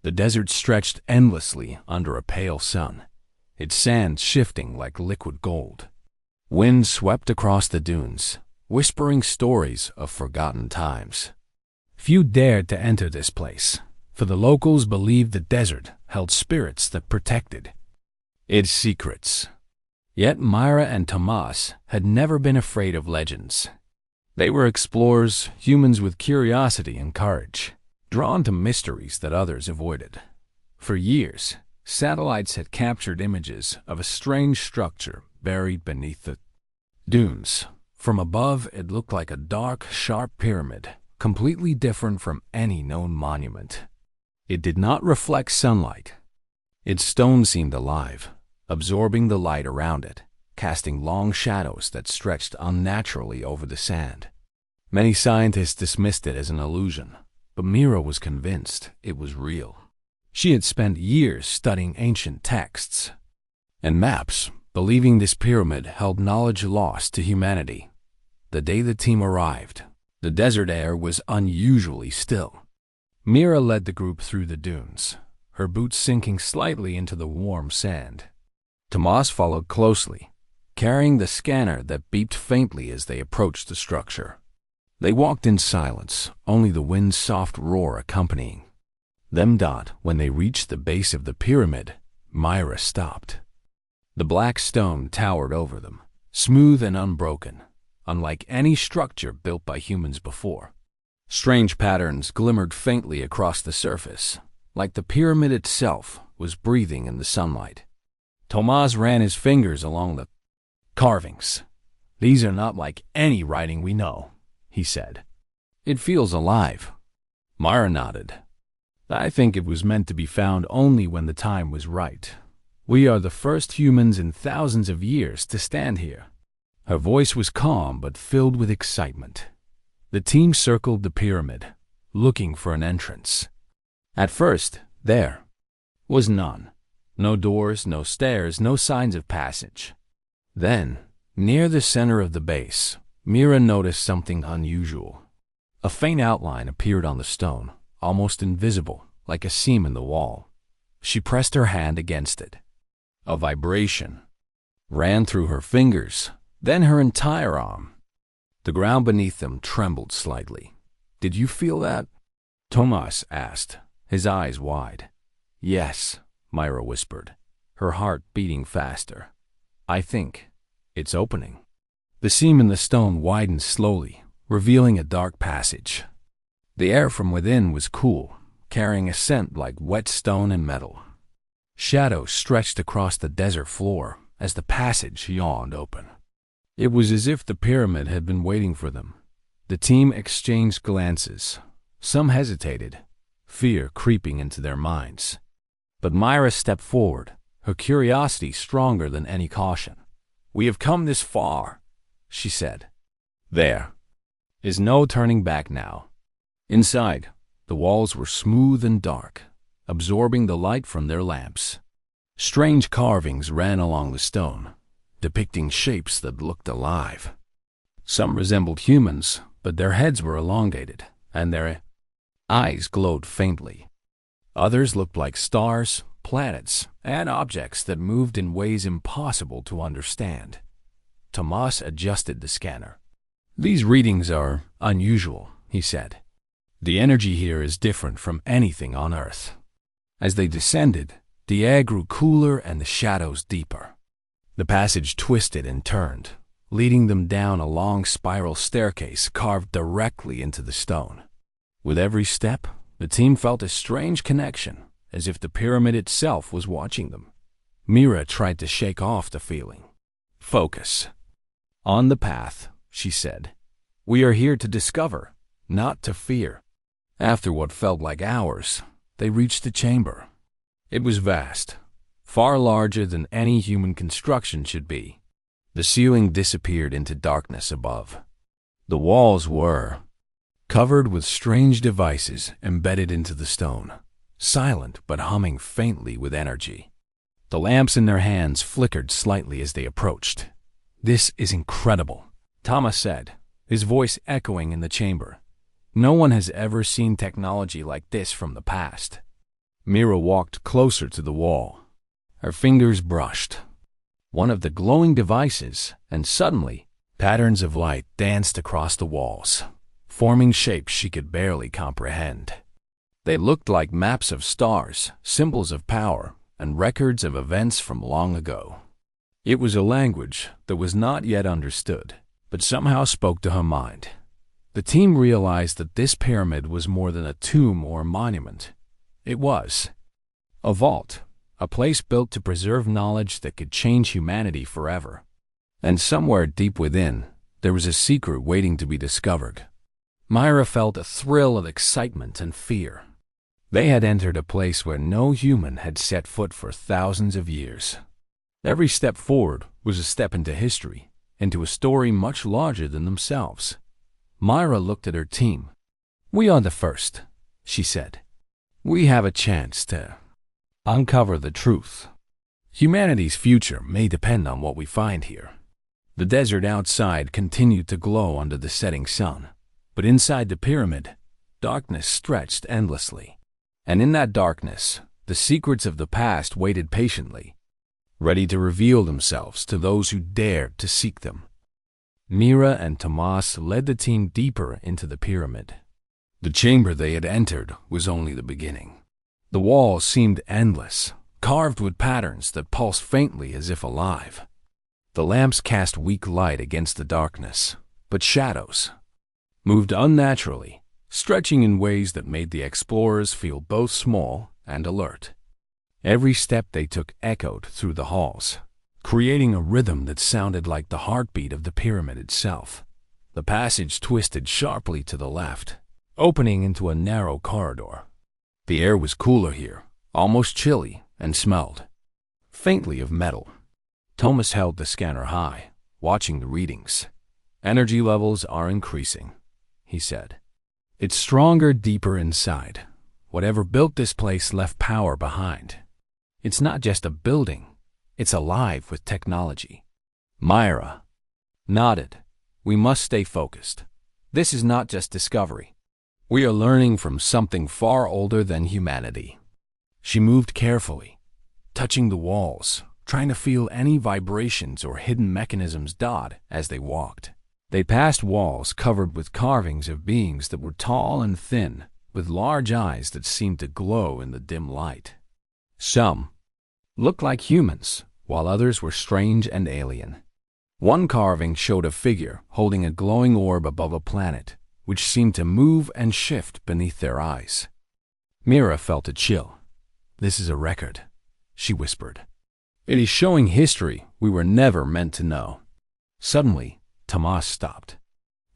The desert stretched endlessly under a pale sun, its sand shifting like liquid gold. Wind swept across the dunes, whispering stories of forgotten times. Few dared to enter this place, for the locals believed the desert held spirits that protected its secrets. Yet Myra and Tomas had never been afraid of legends. They were explorers, humans with curiosity and courage, drawn to mysteries that others avoided. For years, satellites had captured images of a strange structure buried beneath the dunes. From above, it looked like a dark, sharp pyramid, completely different from any known monument. It did not reflect sunlight. Its stone seemed alive, absorbing the light around it, casting long shadows that stretched unnaturally over the sand. Many scientists dismissed it as an illusion, but Mira was convinced it was real. She had spent years studying ancient texts and maps, believing this pyramid held knowledge lost to humanity. The day the team arrived, the desert air was unusually still. Mira led the group through the dunes, her boots sinking slightly into the warm sand. Tomas followed closely, carrying the scanner that beeped faintly as they approached the structure. They walked in silence, only the wind's soft roar accompanying them. When they reached the base of the pyramid, Myra stopped. The black stone towered over them, smooth and unbroken, unlike any structure built by humans before. Strange patterns glimmered faintly across the surface, like the pyramid itself was breathing in the sunlight. Tomas ran his fingers along the carvings. "These are not like any writing we know," he said. "It feels alive." Myra nodded. "I think it was meant to be found only when the time was right. We are the first humans in thousands of years to stand here." Her voice was calm but filled with excitement. The team circled the pyramid, looking for an entrance. At first, there was none. No doors, no stairs, no signs of passage. Then, near the center of the base, Mira noticed something unusual. A faint outline appeared on the stone, almost invisible, like a seam in the wall. She pressed her hand against it. A vibration ran through her fingers, then her entire arm. The ground beneath them trembled slightly. "Did you feel that?" Tomas asked, his eyes wide. "Yes," Myra whispered, her heart beating faster. "I think it's opening." The seam in the stone widened slowly, revealing a dark passage. The air from within was cool, carrying a scent like wet stone and metal. Shadows stretched across the desert floor as the passage yawned open. It was as if the pyramid had been waiting for them. The team exchanged glances. Some hesitated, fear creeping into their minds. But Myra stepped forward, her curiosity stronger than any caution. "We have come this far," she said. "There is no turning back now." Inside, the walls were smooth and dark, absorbing the light from their lamps. Strange carvings ran along the stone, depicting shapes that looked alive. Some resembled humans, but their heads were elongated, and their eyes glowed faintly. Others looked like stars, planets, and objects that moved in ways impossible to understand. Tomas adjusted the scanner. "These readings are unusual," he said. "The energy here is different from anything on Earth." As they descended, the air grew cooler and the shadows deeper. The passage twisted and turned, leading them down a long spiral staircase carved directly into the stone. With every step, the team felt a strange connection, as if the pyramid itself was watching them. Mira tried to shake off the feeling. "Focus on the path," she said. "We are here to discover, not to fear." After what felt like hours, they reached the chamber. It was vast, far larger than any human construction should be. The ceiling disappeared into darkness above. The walls were covered with strange devices embedded into the stone, silent but humming faintly with energy. The lamps in their hands flickered slightly as they approached. "This is incredible," Thomas said, his voice echoing in the chamber. "No one has ever seen technology like this from the past." Mira walked closer to the wall. Her fingers brushed one of the glowing devices, and suddenly, patterns of light danced across the walls, forming shapes she could barely comprehend. They looked like maps of stars, symbols of power, and records of events from long ago. It was a language that was not yet understood, but somehow spoke to her mind. The team realized that this pyramid was more than a tomb or a monument. It was a vault, a place built to preserve knowledge that could change humanity forever. And somewhere deep within, there was a secret waiting to be discovered. Myra felt a thrill of excitement and fear. They had entered a place where no human had set foot for thousands of years. Every step forward was a step into history, into a story much larger than themselves. Myra looked at her team. "We are the first," she said. "We have a chance to uncover the truth. Humanity's future may depend on what we find here." The desert outside continued to glow under the setting sun, but inside the pyramid, darkness stretched endlessly. And in that darkness, the secrets of the past waited patiently, ready to reveal themselves to those who dared to seek them. Mira and Tomas led the team deeper into the pyramid. The chamber they had entered was only the beginning. The walls seemed endless, carved with patterns that pulsed faintly as if alive. The lamps cast weak light against the darkness, but shadows moved unnaturally, stretching in ways that made the explorers feel both small and alert. Every step they took echoed through the halls, creating a rhythm that sounded like the heartbeat of the pyramid itself. The passage twisted sharply to the left, opening into a narrow corridor. The air was cooler here, almost chilly, and smelled faintly of metal. Thomas held the scanner high, watching the readings. "Energy levels are increasing," he said. "It's stronger deeper inside. Whatever built this place left power behind. It's not just a building, it's alive with technology." Myra nodded. "We must stay focused. This is not just discovery. We are learning from something far older than humanity." She moved carefully, touching the walls, trying to feel any vibrations or hidden mechanisms dot as they walked. They passed walls covered with carvings of beings that were tall and thin, with large eyes that seemed to glow in the dim light. Some looked like humans, while others were strange and alien. One carving showed a figure holding a glowing orb above a planet, which seemed to move and shift beneath their eyes. Mira felt a chill. "This is a record," she whispered. "It is showing history we were never meant to know." Suddenly, Tomas stopped.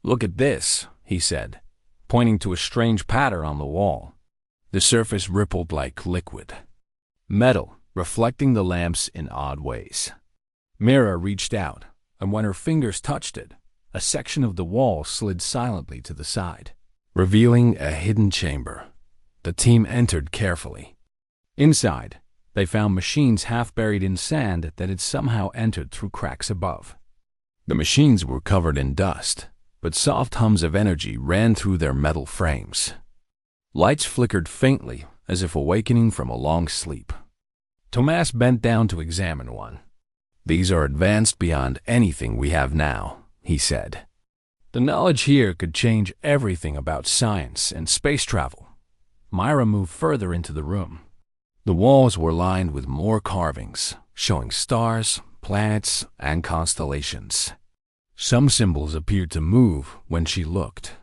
"Look at this," he said, pointing to a strange pattern on the wall. The surface rippled like liquid metal, reflecting the lamps in odd ways. Mira reached out, and when her fingers touched it, a section of the wall slid silently to the side, revealing a hidden chamber. The team entered carefully. Inside, they found machines half buried in sand that had somehow entered through cracks above. The machines were covered in dust, but soft hums of energy ran through their metal frames. Lights flickered faintly, as if awakening from a long sleep. Tomas bent down to examine one. "These are advanced beyond anything we have now," he said. "The knowledge here could change everything about science and space travel." Myra moved further into the room. The walls were lined with more carvings, showing stars, planets, and constellations. Some symbols appeared to move when she looked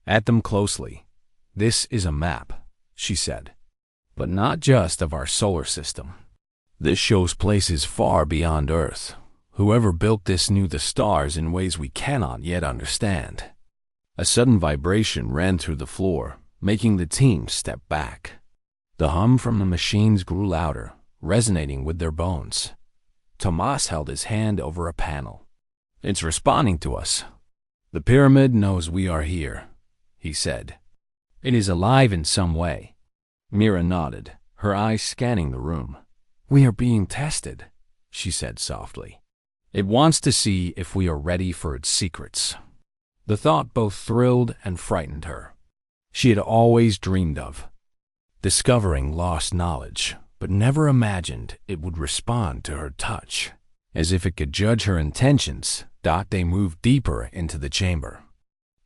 at them closely. "This is a map," she said, "but not just of our solar system. This shows places far beyond Earth. Whoever built this knew the stars in ways we cannot yet understand." A sudden vibration ran through the floor, making the team step back. The hum from the machines grew louder, resonating with their bones. Tomas held his hand over a panel. "It's responding to us. The pyramid knows we are here," he said. "It is alive in some way." Mira nodded, her eyes scanning the room. "We are being tested," she said softly. "It wants to see if we are ready for its secrets." The thought both thrilled and frightened her. She had always dreamed of discovering lost knowledge, but never imagined it would respond to her touch. As if it could judge her intentions, they moved deeper into the chamber.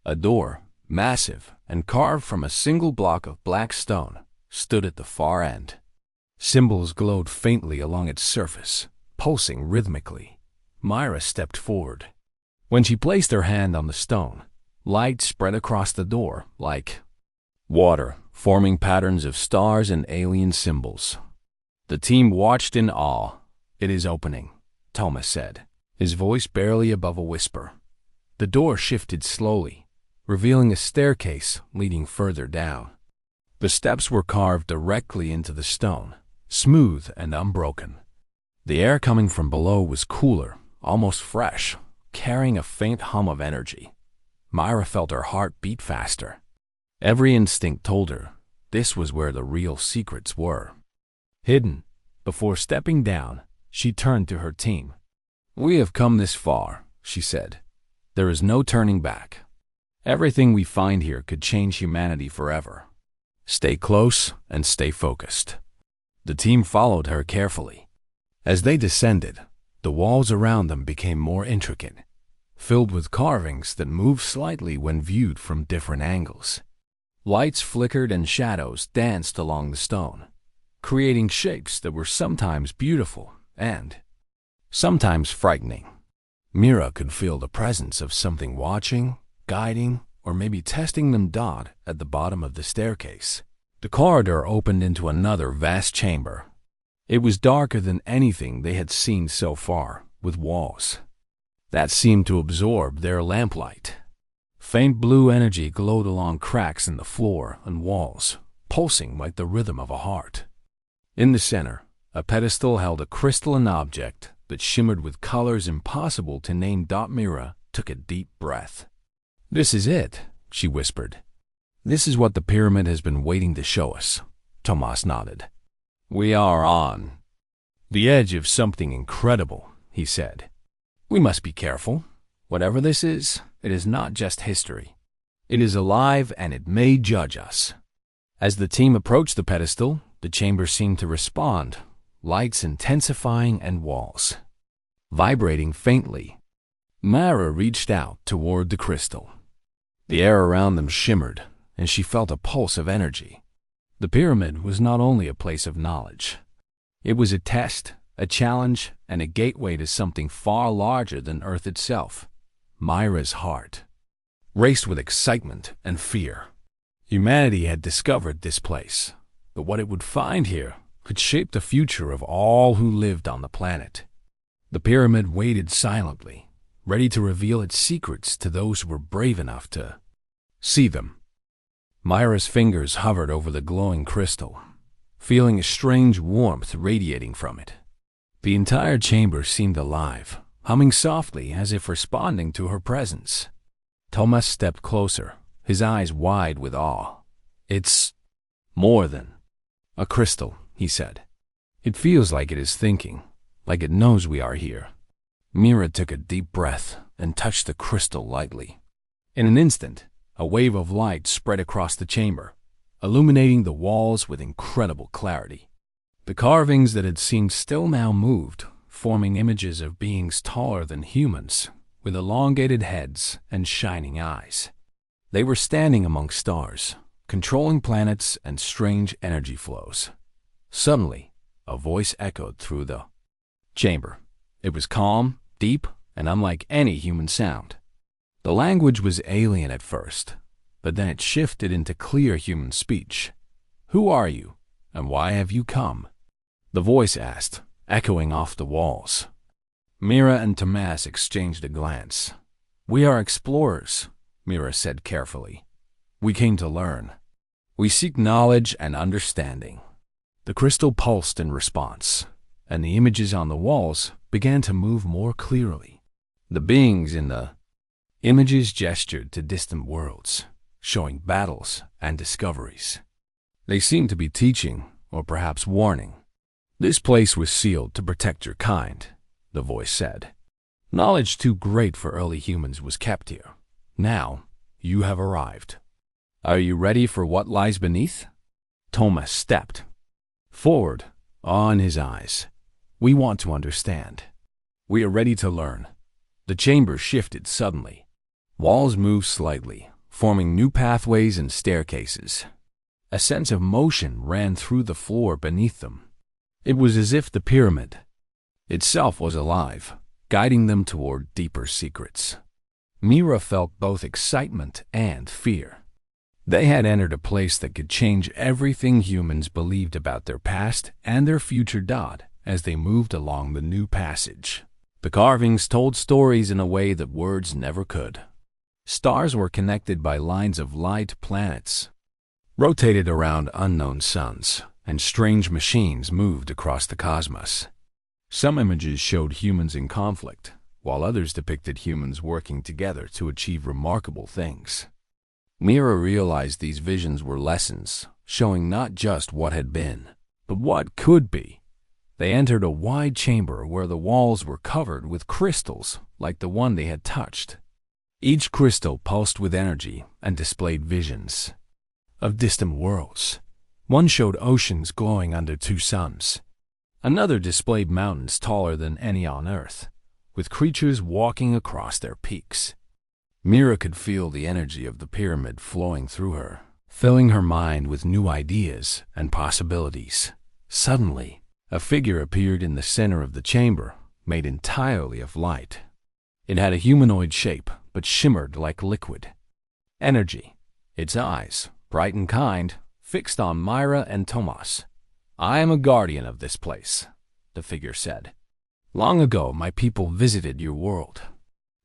A door, massive and carved from a single block of black stone, stood at the far end. Symbols glowed faintly along its surface, pulsing rhythmically. Myra stepped forward. When she placed her hand on the stone, light spread across the door like water, forming patterns of stars and alien symbols. The team watched in awe. "It is opening," Thomas said, his voice barely above a whisper. The door shifted slowly, revealing a staircase leading further down. The steps were carved directly into the stone, smooth and unbroken. The air coming from below was cooler, almost fresh, carrying a faint hum of energy. Myra felt her heart beat faster. Every instinct told her this was where the real secrets were. Hidden. Before stepping down, she turned to her team. "We have come this far," she said. "There is no turning back. Everything we find here could change humanity forever. Stay close and stay focused." The team followed her carefully. As they descended, the walls around them became more intricate, filled with carvings that moved slightly when viewed from different angles. Lights flickered and shadows danced along the stone, creating shapes that were sometimes beautiful and sometimes frightening. Mira could feel the presence of something watching, guiding, or maybe testing them. At the bottom of the staircase, the corridor opened into another vast chamber. It was darker than anything they had seen so far, with walls that seemed to absorb their lamplight. Faint blue energy glowed along cracks in the floor and walls, pulsing like the rhythm of a heart. In the center, a pedestal held a crystalline object that shimmered with colors impossible to name. Mira took a deep breath. "This is it," she whispered. "This is what the pyramid has been waiting to show us." Thomas nodded. "We are on the edge of something incredible," he said. "We must be careful. Whatever this is, it is not just history. It is alive and it may judge us." As the team approached the pedestal, the chamber seemed to respond, lights intensifying and walls vibrating faintly. Myra reached out toward the crystal. The air around them shimmered, and she felt a pulse of energy. The pyramid was not only a place of knowledge. It was a test, a challenge, and a gateway to something far larger than Earth itself. Myra's heart raced with excitement and fear. Humanity had discovered this place, but what it would find here could shape the future of all who lived on the planet. The pyramid waited silently, ready to reveal its secrets to those who were brave enough to see them. Myra's fingers hovered over the glowing crystal, feeling a strange warmth radiating from it. The entire chamber seemed alive, humming softly as if responding to her presence. Thomas stepped closer, his eyes wide with awe. "It's more than a crystal," he said. "It feels like it is thinking, like it knows we are here." Mira took a deep breath and touched the crystal lightly. In an instant, a wave of light spread across the chamber, illuminating the walls with incredible clarity. The carvings that had seemed still now moved, forming images of beings taller than humans, with elongated heads and shining eyes. They were standing among stars, controlling planets and strange energy flows. Suddenly, a voice echoed through the chamber. It was calm, deep, and unlike any human sound. The language was alien at first, but then it shifted into clear human speech. "Who are you, and why have you come?" the voice asked, echoing off the walls. Mira and Thomas exchanged a glance. "We are explorers," Mira said carefully. "We came to learn. We seek knowledge and understanding." The crystal pulsed in response, and the images on the walls began to move more clearly. The beings in the images gestured to distant worlds, showing battles and discoveries. They seemed to be teaching, or perhaps warning. "This place was sealed to protect your kind," the voice said. "Knowledge too great for early humans was kept here. Now, you have arrived. Are you ready for what lies beneath?" Thomas stepped forward, awe in his eyes. "We want to understand. We are ready to learn." The chamber shifted suddenly. Walls moved slightly, forming new pathways and staircases. A sense of motion ran through the floor beneath them. It was as if the pyramid itself was alive, guiding them toward deeper secrets. Mira felt both excitement and fear. They had entered a place that could change everything humans believed about their past and their future. As they moved along the new passage, the carvings told stories in a way that words never could. Stars were connected by lines of light, planets rotated around unknown suns, and strange machines moved across the cosmos. Some images showed humans in conflict, while others depicted humans working together to achieve remarkable things. Mira realized these visions were lessons, showing not just what had been, but what could be. They entered a wide chamber where the walls were covered with crystals like the one they had touched. Each crystal pulsed with energy and displayed visions of distant worlds. One showed oceans glowing under two suns. Another displayed mountains taller than any on Earth, with creatures walking across their peaks. Mira could feel the energy of the pyramid flowing through her, filling her mind with new ideas and possibilities. Suddenly, a figure appeared in the center of the chamber, made entirely of light. It had a humanoid shape, but shimmered like liquid energy. Its eyes, bright and kind, fixed on Myra and Tomas. "I am a guardian of this place," the figure said. "Long ago, my people visited your world.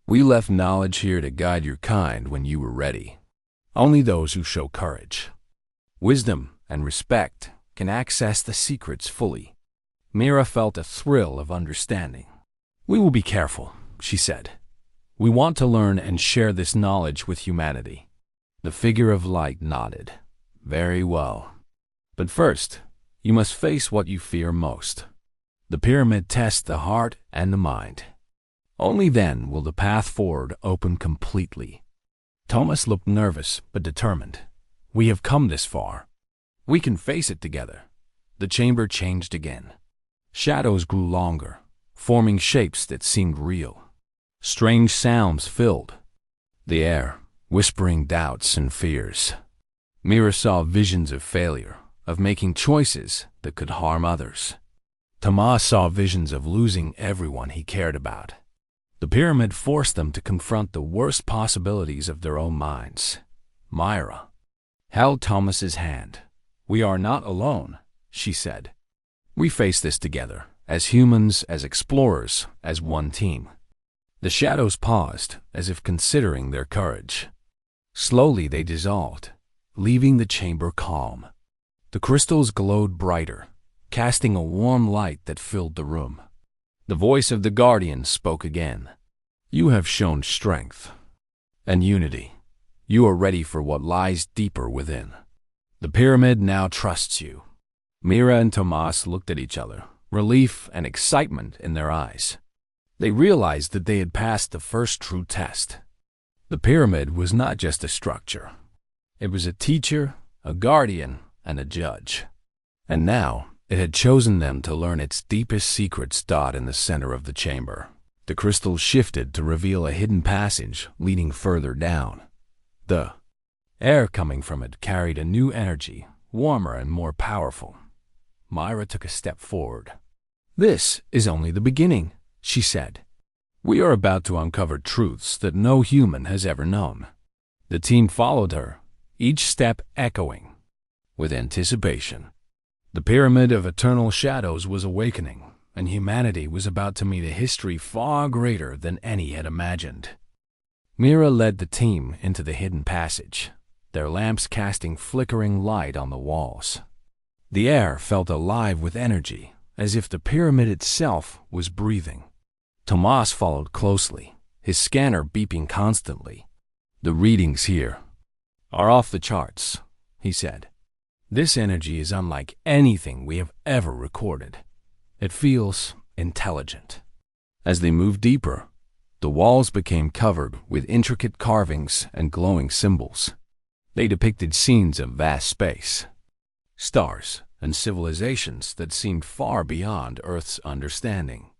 We left knowledge here to guide your kind when you were ready. Only those who show courage, wisdom, and respect can access the secrets fully." Mira felt a thrill of understanding. "We will be careful," she said. "We want to learn and share this knowledge with humanity." The figure of light nodded. "Very well. But first, you must face what you fear most. The pyramid tests the heart and the mind. Only then will the path forward open completely." Thomas looked nervous but determined. "We have come this far. We can face it together." The chamber changed again. Shadows grew longer, forming shapes that seemed real. Strange sounds filled the air, whispering doubts and fears. Mira saw visions of failure, of making choices that could harm others. Tomas saw visions of losing everyone he cared about. The pyramid forced them to confront the worst possibilities of their own minds. Myra held Thomas's hand. "We are not alone," she said. "We face this together, as humans, as explorers, as one team." The shadows paused, as if considering their courage. Slowly they dissolved, leaving the chamber calm. The crystals glowed brighter, casting a warm light that filled the room. The voice of the guardian spoke again. "You have shown strength and unity. You are ready for what lies deeper within. The pyramid now trusts you." Mira and Tomas looked at each other, relief and excitement in their eyes. They realized that they had passed the first true test. The pyramid was not just a structure. It was a teacher, a guardian, and a judge. And now, it had chosen them to learn its deepest secrets. In the center of the chamber, the crystals shifted to reveal a hidden passage leading further down. The air coming from it carried a new energy, warmer and more powerful. Myra took a step forward. "This is only the beginning," she said. "We are about to uncover truths that no human has ever known." The team followed her, each step echoing with anticipation. The pyramid of eternal shadows was awakening, and humanity was about to meet a history far greater than any had imagined. Mira led the team into the hidden passage, their lamps casting flickering light on the walls. The air felt alive with energy, as if the pyramid itself was breathing. Tomas followed closely, his scanner beeping constantly. "The readings here are off the charts," he said. "This energy is unlike anything we have ever recorded. It feels intelligent." As they moved deeper, the walls became covered with intricate carvings and glowing symbols. They depicted scenes of vast space, stars, and civilizations that seemed far beyond Earth's understanding.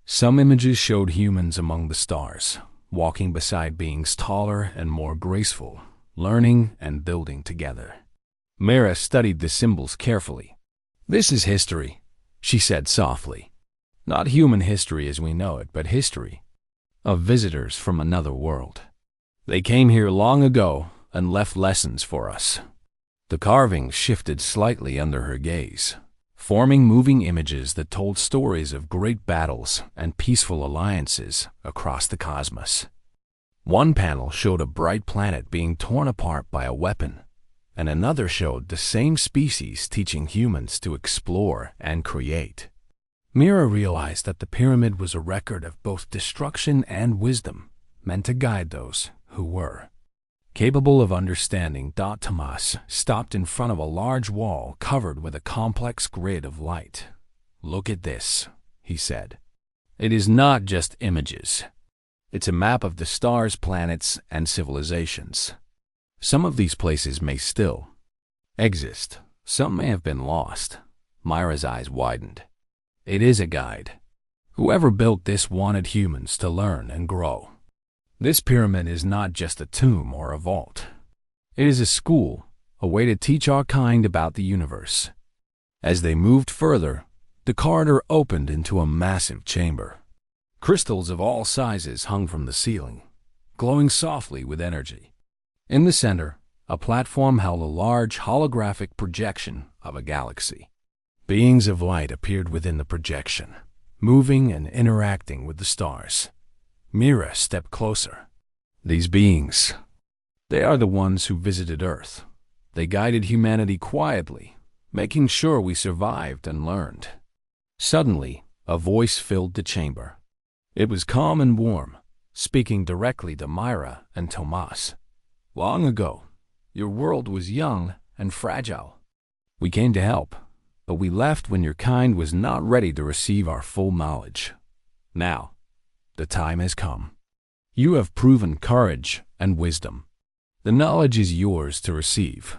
Some images showed humans among the stars, walking beside beings taller and more graceful, learning and building together. Mira studied the symbols carefully. "This is history," she said softly. "Not human history as we know it, but history of visitors from another world. They came here long ago and left lessons for us." The carvings shifted slightly under her gaze, forming moving images that told stories of great battles and peaceful alliances across the cosmos. One panel showed a bright planet being torn apart by a weapon, and another showed the same species teaching humans to explore and create. Mira realized that the pyramid was a record of both destruction and wisdom, meant to guide those who were capable of understanding. Tomas stopped in front of a large wall covered with a complex grid of light. "Look at this," he said. "It is not just images. It's a map of the stars, planets, and civilizations. Some of these places may still exist. Some may have been lost." Myra's eyes widened. "It is a guide. Whoever built this wanted humans to learn and grow. This pyramid is not just a tomb or a vault. It is a school, a way to teach our kind about the universe." As they moved further, the corridor opened into a massive chamber. Crystals of all sizes hung from the ceiling, glowing softly with energy. In the center, a platform held a large holographic projection of a galaxy. Beings of light appeared within the projection, moving and interacting with the stars. Mira stepped closer. "These beings, they are the ones who visited Earth. They guided humanity quietly, making sure we survived and learned." Suddenly, a voice filled the chamber. It was calm and warm, speaking directly to Myra and Tomas. "Long ago, your world was young and fragile. We came to help, but we left when your kind was not ready to receive our full knowledge. Now, the time has come. You have proven courage and wisdom. The knowledge is yours to receive,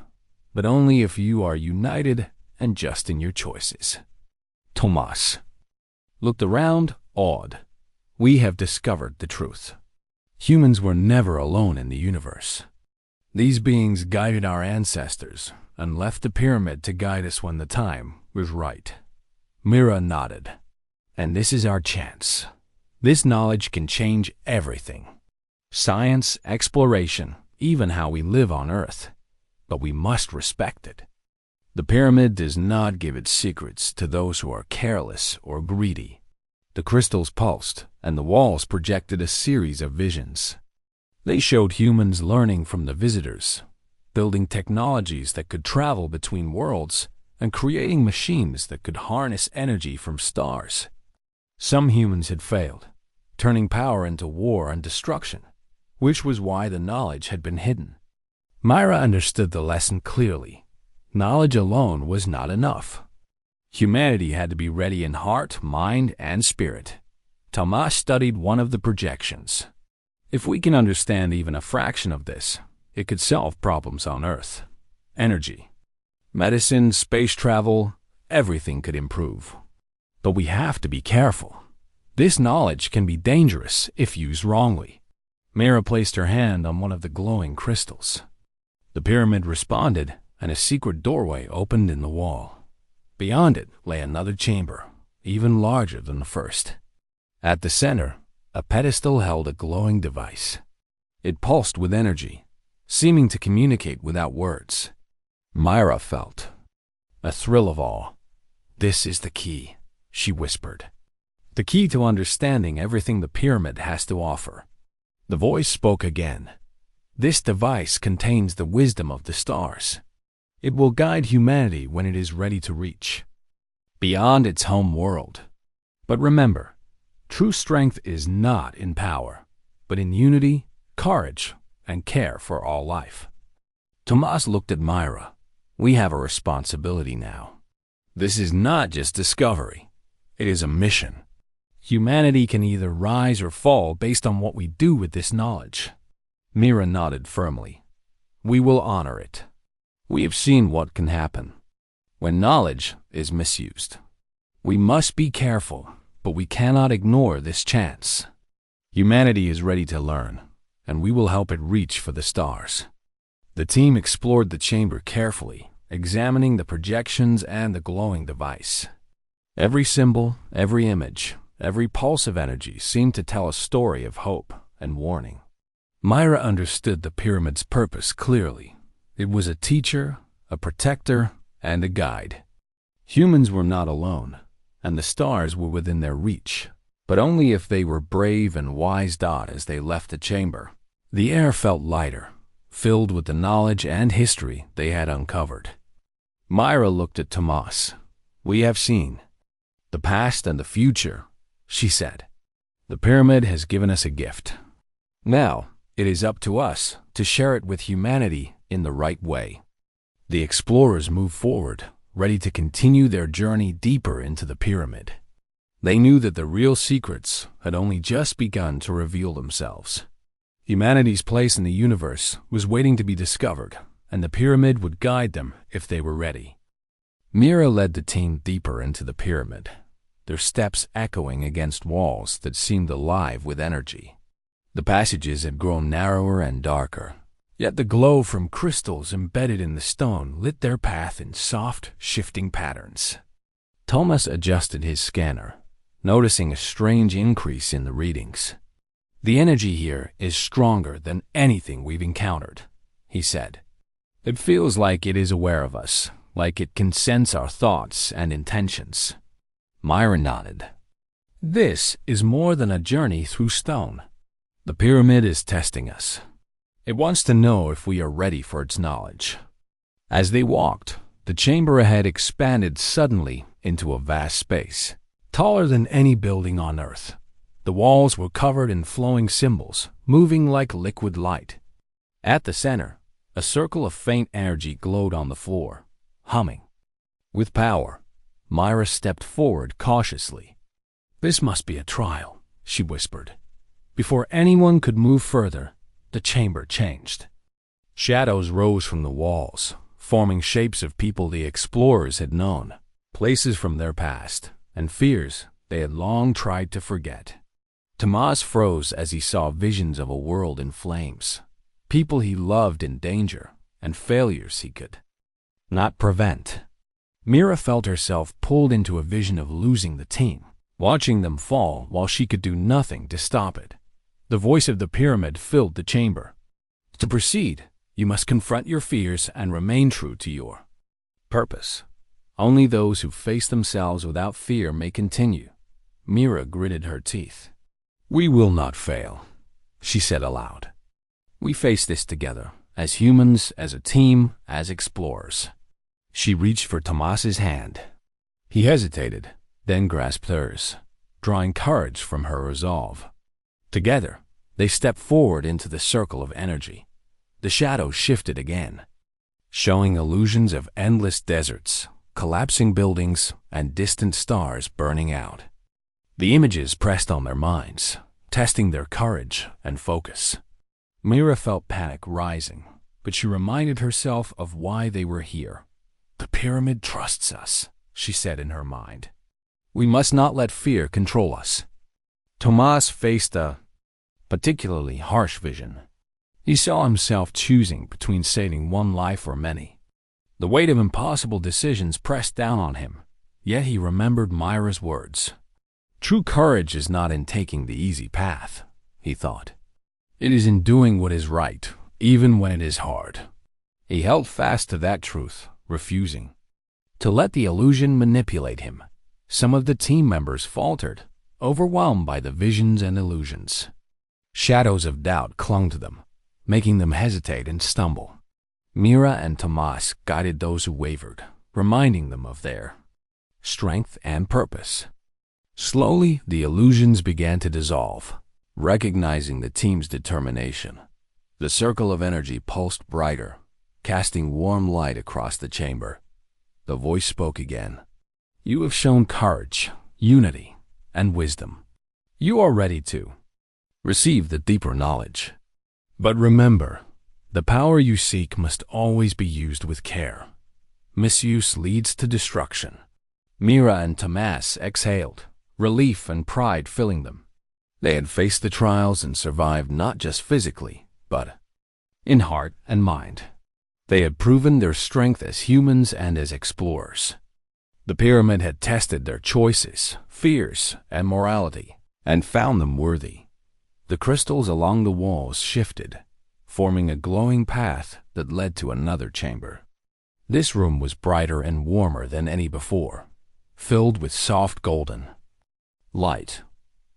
but only if you are united and just in your choices." Tomas looked around, awed. "We have discovered the truth. Humans were never alone in the universe. These beings guided our ancestors and left the pyramid to guide us when the time was right." Mira nodded. "And this is our chance. This knowledge can change everything. Science, exploration, even how we live on Earth. But we must respect it. The pyramid does not give its secrets to those who are careless or greedy." The crystals pulsed, and the walls projected a series of visions. They showed humans learning from the visitors, building technologies that could travel between worlds, and creating machines that could harness energy from stars. Some humans had failed, turning power into war and destruction, which was why the knowledge had been hidden. Myra understood the lesson clearly. Knowledge alone was not enough. Humanity had to be ready in heart, mind, and spirit. Tomas studied one of the projections. "If we can understand even a fraction of this, it could solve problems on Earth. Energy, medicine, space travel, everything could improve. But we have to be careful. This knowledge can be dangerous if used wrongly." Mira placed her hand on one of the glowing crystals. The pyramid responded, and a secret doorway opened in the wall. Beyond it lay another chamber, even larger than the first. At the center, a pedestal held a glowing device. It pulsed with energy, seeming to communicate without words. Myra felt a thrill of awe. "This is the key," she whispered. "The key to understanding everything the pyramid has to offer." The voice spoke again. "This device contains the wisdom of the stars. It will guide humanity when it is ready to reach beyond its home world. But remember, true strength is not in power, but in unity, courage, and care for all life." Tomas looked at Myra. "We have a responsibility now. This is not just discovery. It is a mission. Humanity can either rise or fall based on what we do with this knowledge." Mira nodded firmly. "We will honor it. We have seen what can happen. when knowledge is misused. We must be careful, but we cannot ignore this chance. Humanity is ready to learn, and we will help it reach for the stars. The team explored the chamber carefully, examining the projections and the glowing device. Every symbol, every image, every pulse of energy seemed to tell a story of hope and warning. Myra understood the pyramid's purpose clearly. It was a teacher, a protector, and a guide. Humans were not alone, and the stars were within their reach, but only if they were brave and wise. As they left the chamber, the air felt lighter, filled with the knowledge and history they had uncovered. Myra looked at Tomas. "We have seen the past and the future," she said. "The pyramid has given us a gift. Now, it is up to us to share it with humanity in the right way." The explorers moved forward, ready to continue their journey deeper into the pyramid. They knew that the real secrets had only just begun to reveal themselves. Humanity's place in the universe was waiting to be discovered, and the pyramid would guide them if they were ready. Mira led the team deeper into the pyramid, their steps echoing against walls that seemed alive with energy. The passages had grown narrower and darker, yet the glow from crystals embedded in the stone lit their path in soft, shifting patterns. Thomas adjusted his scanner, noticing a strange increase in the readings. "The energy here is stronger than anything we've encountered," he said. "It feels like it is aware of us, like it can sense our thoughts and intentions." Myra nodded. "This is more than a journey through stone. The pyramid is testing us. It wants to know if we are ready for its knowledge." As they walked, the chamber ahead expanded suddenly into a vast space, taller than any building on Earth. The walls were covered in flowing symbols, moving like liquid light. At the center, a circle of faint energy glowed on the floor, humming. With power, Myra stepped forward cautiously. "This must be a trial," she whispered. Before anyone could move further, the chamber changed. Shadows rose from the walls, forming shapes of people the explorers had known, places from their past, and fears they had long tried to forget. Tomas froze as he saw visions of a world in flames, people he loved in danger, and failures he could not prevent. Mira felt herself pulled into a vision of losing the team, watching them fall while she could do nothing to stop it. The voice of the pyramid filled the chamber. "To proceed, you must confront your fears and remain true to your purpose. Only those who face themselves without fear may continue." Mira gritted her teeth. "We will not fail," she said aloud. "We face this together, as humans, as a team, as explorers." She reached for Tomas's hand. He hesitated, then grasped hers, drawing courage from her resolve. Together, they stepped forward into the circle of energy. The shadows shifted again, showing illusions of endless deserts, collapsing buildings, and distant stars burning out. The images pressed on their minds, testing their courage and focus. Mira felt panic rising, but she reminded herself of why they were here. "The pyramid trusts us," she said in her mind. "We must not let fear control us." Tomas faced a particularly harsh vision. He saw himself choosing between saving one life or many. The weight of impossible decisions pressed down on him, yet he remembered Myra's words. "True courage is not in taking the easy path," he thought. "It is in doing what is right, even when it is hard." He held fast to that truth, refusing to let the illusion manipulate him. Some of the team members faltered, overwhelmed by the visions and illusions. Shadows of doubt clung to them, making them hesitate and stumble. Mira and Tomas guided those who wavered, reminding them of their strength and purpose. Slowly, the illusions began to dissolve, recognizing the team's determination. The circle of energy pulsed brighter, casting warm light across the chamber. The voice spoke again. "You have shown courage, unity, and wisdom. You are ready to receive the deeper knowledge. But remember, the power you seek must always be used with care. Misuse leads to destruction. Mira and Tomas exhaled, relief and pride filling them. They had faced the trials and survived not just physically, but in heart and mind. They had proven their strength as humans and as explorers. The pyramid had tested their choices, fears, and morality, and found them worthy. The crystals along the walls shifted, forming a glowing path that led to another chamber. This room was brighter and warmer than any before, filled with soft golden light.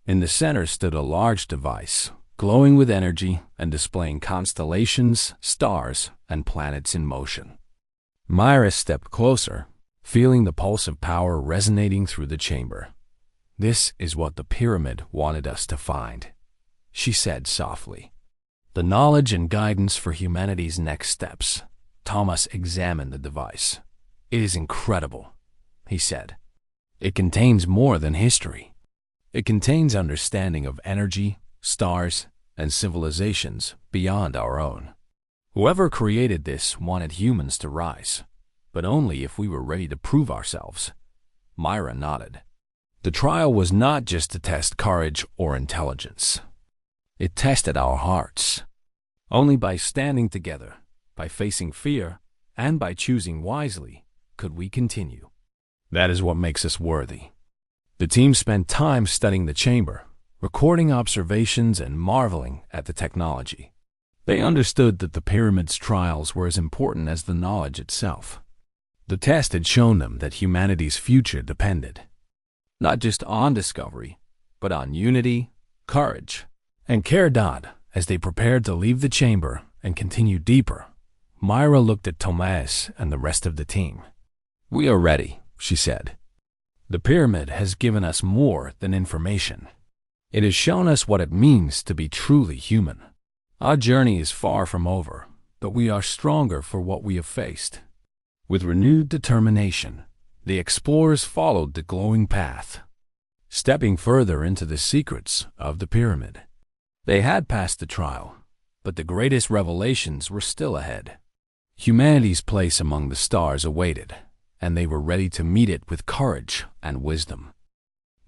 In the center stood a large device, glowing with energy and displaying constellations, stars, and planets in motion. Myra stepped closer, feeling the pulse of power resonating through the chamber. "This is what the pyramid wanted us to find," she said softly. "The knowledge and guidance for humanity's next steps." Thomas examined the device. "It is incredible," he said. "It contains more than history. It contains understanding of energy, stars, and civilizations beyond our own. Whoever created this wanted humans to rise, but only if we were ready to prove ourselves." Myra nodded. The trial was not just to test courage or intelligence. It tested our hearts. Only by standing together, by facing fear, and by choosing wisely, could we continue. That is what makes us worthy. The team spent time studying the chamber, recording observations and marveling at the technology. They understood that the pyramid's trials were as important as the knowledge itself. The test had shown them that humanity's future depended, not just on discovery, but on unity, courage, and care. As they prepared to leave the chamber and continue deeper, Myra looked at Tomas and the rest of the team. "We are ready," she said. "The pyramid has given us more than information. It has shown us what it means to be truly human. Our journey is far from over, but we are stronger for what we have faced." With renewed determination, the explorers followed the glowing path, stepping further into the secrets of the pyramid. They had passed the trial, but the greatest revelations were still ahead. Humanity's place among the stars awaited, and they were ready to meet it with courage and wisdom.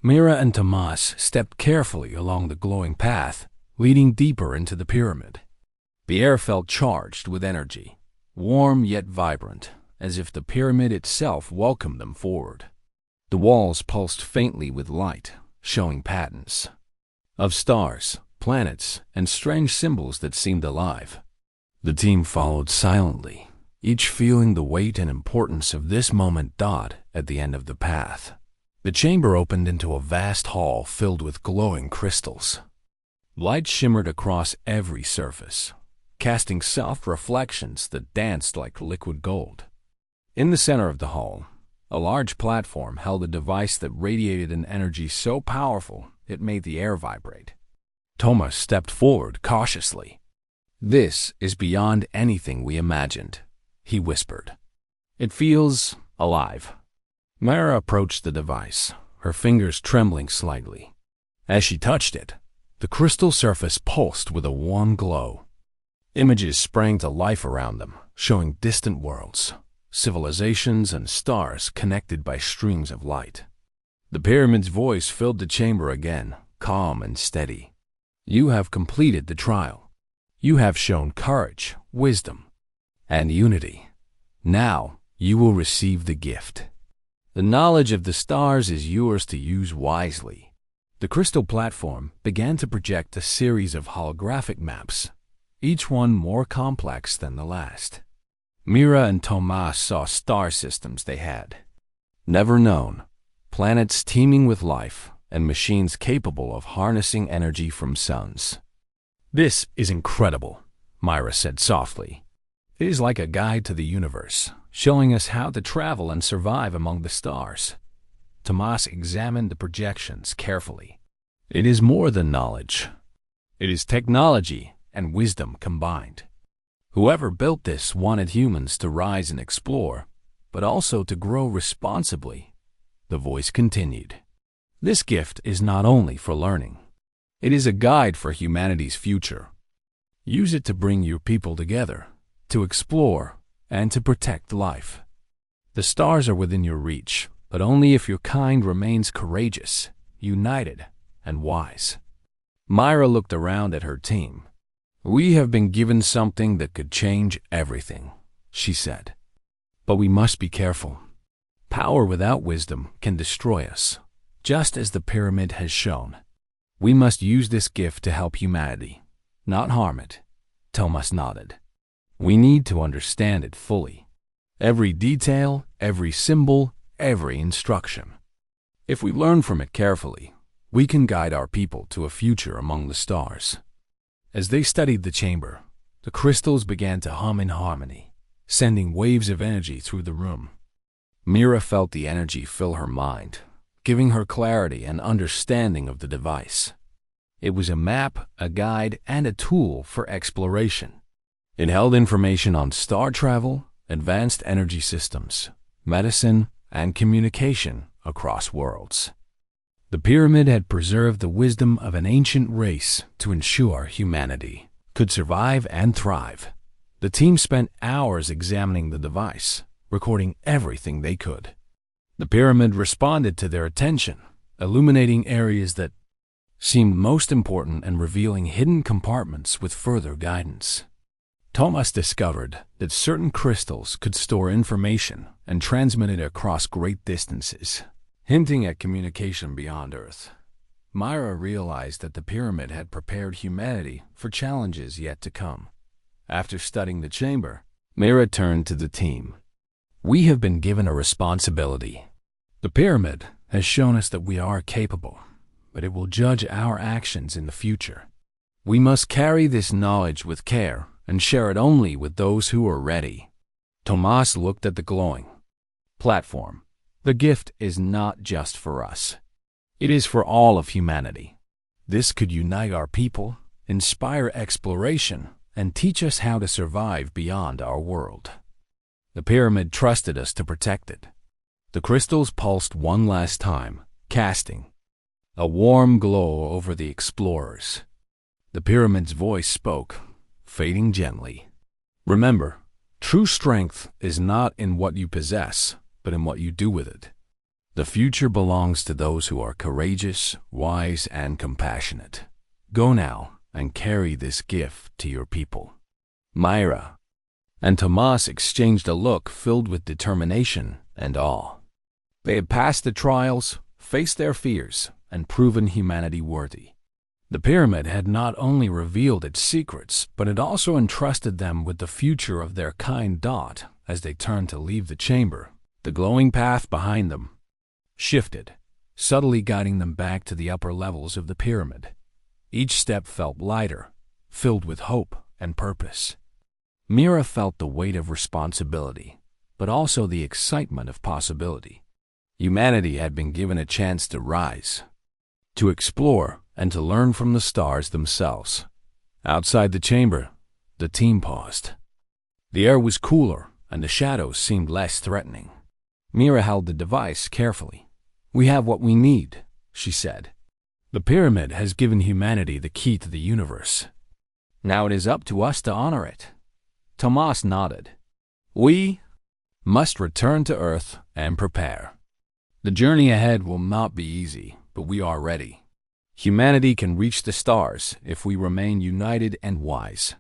Mira and Tomas stepped carefully along the glowing path, leading deeper into the pyramid. The air felt charged with energy, warm yet vibrant, as if the pyramid itself welcomed them forward. The walls pulsed faintly with light, showing patterns of stars, planets, and strange symbols that seemed alive. The team followed silently, each feeling the weight and importance of this moment. At the end of the path, the chamber opened into a vast hall filled with glowing crystals. Light shimmered across every surface, casting soft reflections that danced like liquid gold. In the center of the hall, a large platform held a device that radiated an energy so powerful it made the air vibrate. Thomas stepped forward cautiously. "This is beyond anything we imagined," he whispered. "It feels alive." Myra approached the device, her fingers trembling slightly. As she touched it, the crystal surface pulsed with a warm glow. Images sprang to life around them, showing distant worlds, civilizations, and stars connected by streams of light. The pyramid's voice filled the chamber again, calm and steady. "You have completed the trial. You have shown courage, wisdom, and unity. Now you will receive the gift. The knowledge of the stars is yours to use wisely." The crystal platform began to project a series of holographic maps, each one more complex than the last. Mira and Tomas saw star systems they had never known, planets teeming with life, and machines capable of harnessing energy from suns. "This is incredible," Myra said softly. "It is like a guide to the universe, showing us how to travel and survive among the stars." Tomas examined the projections carefully. "It is more than knowledge. It is technology and wisdom combined. Whoever built this wanted humans to rise and explore, but also to grow responsibly." The voice continued. "This gift is not only for learning. It is a guide for humanity's future. Use it to bring your people together, to explore, and to protect life." The stars are within your reach, but only if your kind remains courageous, united, and wise. Myra looked around at her team. We have been given something that could change everything, she said. But we must be careful. Power without wisdom can destroy us, just as the pyramid has shown. We must use this gift to help humanity, not harm it. Thomas nodded. We need to understand it fully. Every detail, every symbol, every instruction. If we learn from it carefully, we can guide our people to a future among the stars. As they studied the chamber, the crystals began to hum in harmony, sending waves of energy through the room. Mira felt the energy fill her mind, giving her clarity and understanding of the device. It was a map, a guide, and a tool for exploration. It held information on star travel, advanced energy systems, medicine, and communication across worlds. The pyramid had preserved the wisdom of an ancient race to ensure humanity could survive and thrive. The team spent hours examining the device, recording everything they could. The pyramid responded to their attention, illuminating areas that seemed most important and revealing hidden compartments with further guidance. Thomas discovered that certain crystals could store information and transmit it across great distances, hinting at communication beyond Earth. Myra realized that the pyramid had prepared humanity for challenges yet to come. After studying the chamber, Myra turned to the team. We have been given a responsibility. The pyramid has shown us that we are capable, but it will judge our actions in the future. We must carry this knowledge with care and share it only with those who are ready. Tomas looked at the glowing platform. The gift is not just for us. It is for all of humanity. This could unite our people, inspire exploration, and teach us how to survive beyond our world. The pyramid trusted us to protect it. The crystals pulsed one last time, casting a warm glow over the explorers. The pyramid's voice spoke, fading gently. Remember, true strength is not in what you possess, but in what you do with it. The future belongs to those who are courageous, wise, and compassionate. Go now and carry this gift to your people. Myra and Tomas exchanged a look filled with determination and awe. They had passed the trials, faced their fears, and proven humanity worthy. The pyramid had not only revealed its secrets, but it also entrusted them with the future of their kind. As they turned to leave the chamber, the glowing path behind them shifted, subtly guiding them back to the upper levels of the pyramid. Each step felt lighter, filled with hope and purpose. Mira felt the weight of responsibility, but also the excitement of possibility. Humanity had been given a chance to rise, to explore, and to learn from the stars themselves. Outside the chamber, the team paused. The air was cooler, and the shadows seemed less threatening. Mira held the device carefully. We have what we need, she said. The pyramid has given humanity the key to the universe. Now it is up to us to honor it. Tomas nodded. We must return to Earth and prepare. The journey ahead will not be easy, but we are ready. Humanity can reach the stars if we remain united and wise.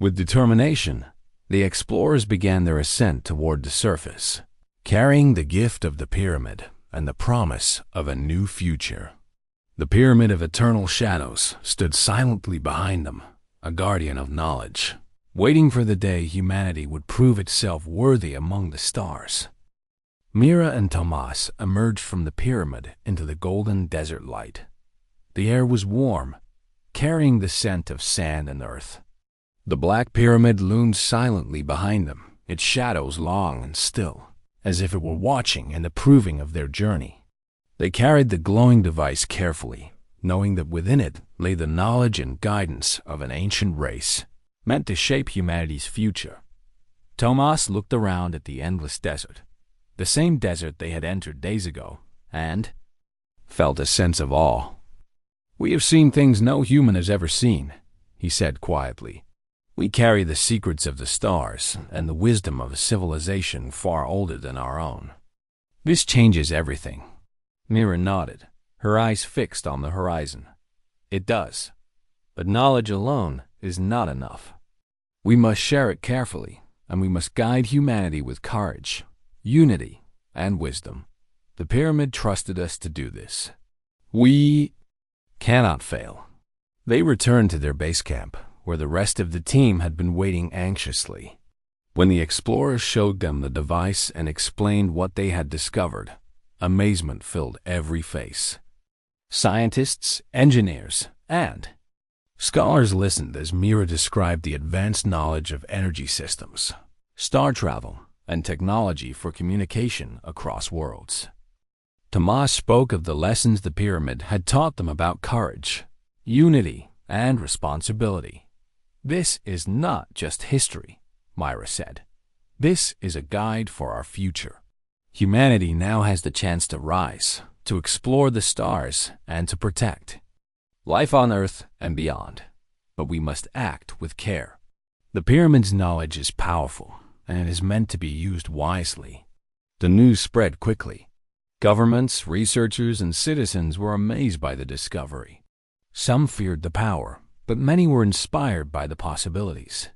With determination, the explorers began their ascent toward the surface, carrying the gift of the pyramid and the promise of a new future. The pyramid of eternal shadows stood silently behind them, a guardian of knowledge, waiting for the day humanity would prove itself worthy among the stars. Mira and Tomas emerged from the pyramid into the golden desert light. The air was warm, carrying the scent of sand and earth. The black pyramid loomed silently behind them, its shadows long and still, as if it were watching and approving of their journey. They carried the glowing device carefully, knowing that within it lay the knowledge and guidance of an ancient race, meant to shape humanity's future. Tomas looked around at the endless desert, the same desert they had entered days ago, and felt a sense of awe. We have seen things no human has ever seen, he said quietly. We carry the secrets of the stars and the wisdom of a civilization far older than our own. This changes everything. Mira nodded, her eyes fixed on the horizon. It does. But knowledge alone is not enough. We must share it carefully, and we must guide humanity with courage, unity, and wisdom. The pyramid trusted us to do this. We cannot fail. They returned to their base camp, where the rest of the team had been waiting anxiously. When the explorers showed them the device and explained what they had discovered, amazement filled every face. Scientists, engineers, and scholars listened as Mira described the advanced knowledge of energy systems, star travel, and technology for communication across worlds. Tomas spoke of the lessons the pyramid had taught them about courage, unity, and responsibility. This is not just history, Myra said. This is a guide for our future. Humanity now has the chance to rise, to explore the stars, and to protect life on Earth and beyond. But we must act with care. The pyramid's knowledge is powerful, and it is meant to be used wisely. The news spread quickly. Governments, researchers, and citizens were amazed by the discovery. Some feared the power, but many were inspired by the possibilities.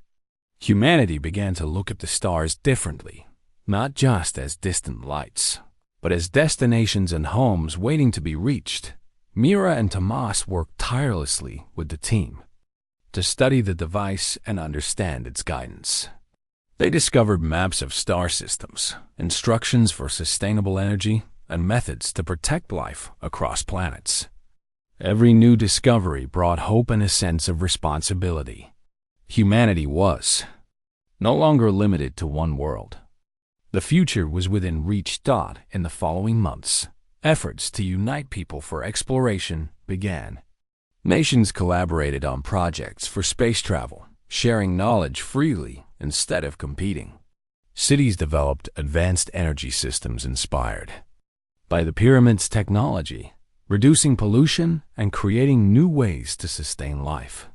Humanity began to look at the stars differently, not just as distant lights, but as destinations and homes waiting to be reached. Mira and Tomas worked tirelessly with the team to study the device and understand its guidance. They discovered maps of star systems, instructions for sustainable energy, and methods to protect life across planets. Every new discovery brought hope and a sense of responsibility. Humanity was no longer limited to one world. The future was within reach. In the following months, efforts to unite people for exploration began. Nations collaborated on projects for space travel, sharing knowledge freely instead of competing. Cities developed advanced energy systems inspired by the pyramid's technology, reducing pollution and creating new ways to sustain life.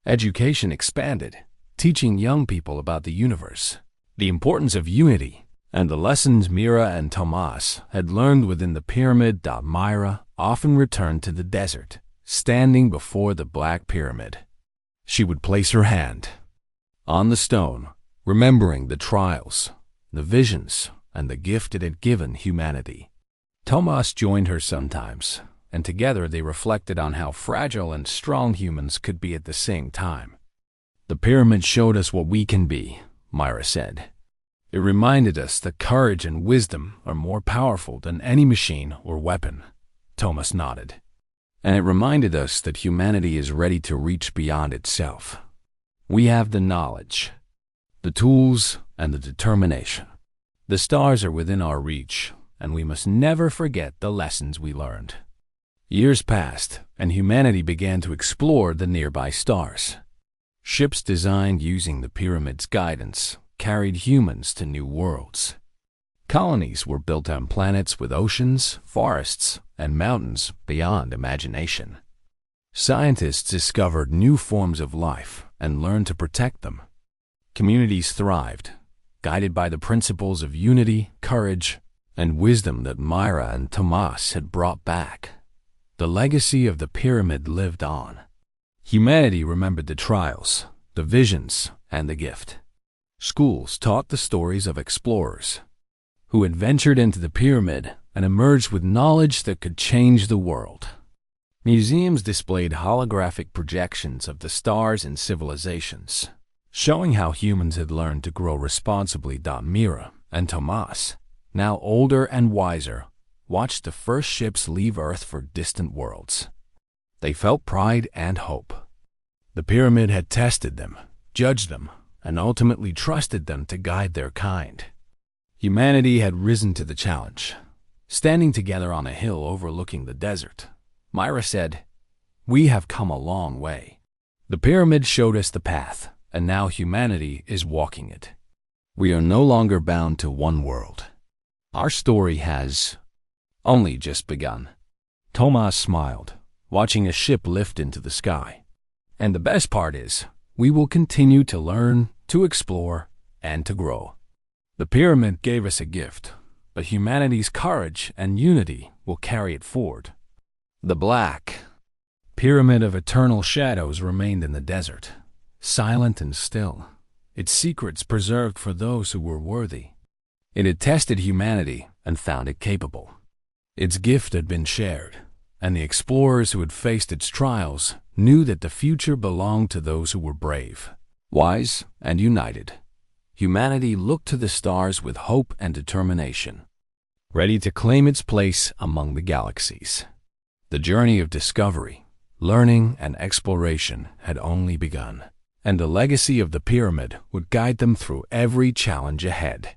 Education expanded, teaching young people about the universe, the importance of unity, and the lessons Mira and Tomas had learned within the pyramid. Myra often returned to the desert, standing before the Black Pyramid. She would place her hand on the stone, remembering the trials, the visions, and the gift it had given humanity. Tomas joined her sometimes, and together they reflected on how fragile and strong humans could be at the same time. The pyramid showed us what we can be, Myra said. It reminded us that courage and wisdom are more powerful than any machine or weapon. Tomas nodded. And it reminded us that humanity is ready to reach beyond itself. We have the knowledge, the tools, and the determination. The stars are within our reach, and we must never forget the lessons we learned. Years passed, and humanity began to explore the nearby stars. Ships designed using the pyramid's guidance carried humans to new worlds. Colonies were built on planets with oceans, forests, and mountains beyond imagination. Scientists discovered new forms of life and learned to protect them. Communities thrived, guided by the principles of unity, courage, and wisdom that Myra and Tomas had brought back. The legacy of the pyramid lived on. Humanity remembered the trials, the visions, and the gift. Schools taught the stories of explorers who had ventured into the pyramid and emerged with knowledge that could change the world. Museums displayed holographic projections of the stars and civilizations, showing how humans had learned to grow responsibly. Mira and Tomas, now older and wiser, watched the first ships leave Earth for distant worlds. They felt pride and hope. The pyramid had tested them, judged them, and ultimately trusted them to guide their kind. Humanity had risen to the challenge. Standing together on a hill overlooking the desert, Myra said, "We have come a long way. The pyramid showed us the path, and now humanity is walking it. We are no longer bound to one world. Our story has only just begun." Tomas smiled, watching a ship lift into the sky. "And the best part is, we will continue to learn, to explore, and to grow. The pyramid gave us a gift, but humanity's courage and unity will carry it forward. The Black Pyramid of eternal shadows remained in the desert, silent and still, its secrets preserved for those who were worthy. It had tested humanity and found it capable. Its gift had been shared, and the explorers who had faced its trials knew that the future belonged to those who were brave, wise, and united. Humanity looked to the stars with hope and determination, ready to claim its place among the galaxies. The journey of discovery, learning, and exploration had only begun, and the legacy of the pyramid would guide them through every challenge ahead.